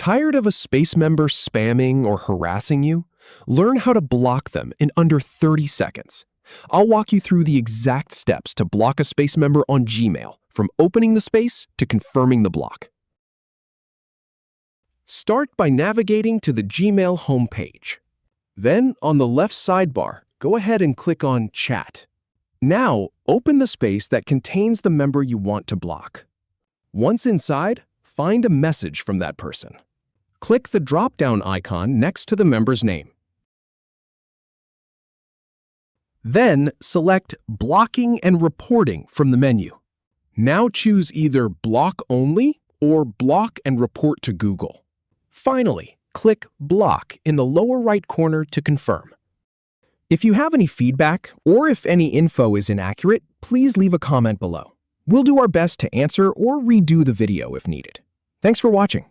Tired of a space member spamming or harassing you? Learn how to block them in under 30 seconds. I'll walk you through the exact steps to block a space member on Gmail, from opening the space to confirming the block. Start by navigating to the Gmail homepage. Then, on the left sidebar, go ahead and click on Chat. Now, open the space that contains the member you want to block. Once inside, find a message from that person. Click the drop-down icon next to the member's name. Then, select Blocking and Reporting from the menu. Now choose either Block Only or Block and Report to Google. Finally, click Block in the lower right corner to confirm. If you have any feedback or if any info is inaccurate, please leave a comment below. We'll do our best to answer or redo the video if needed. Thanks for watching.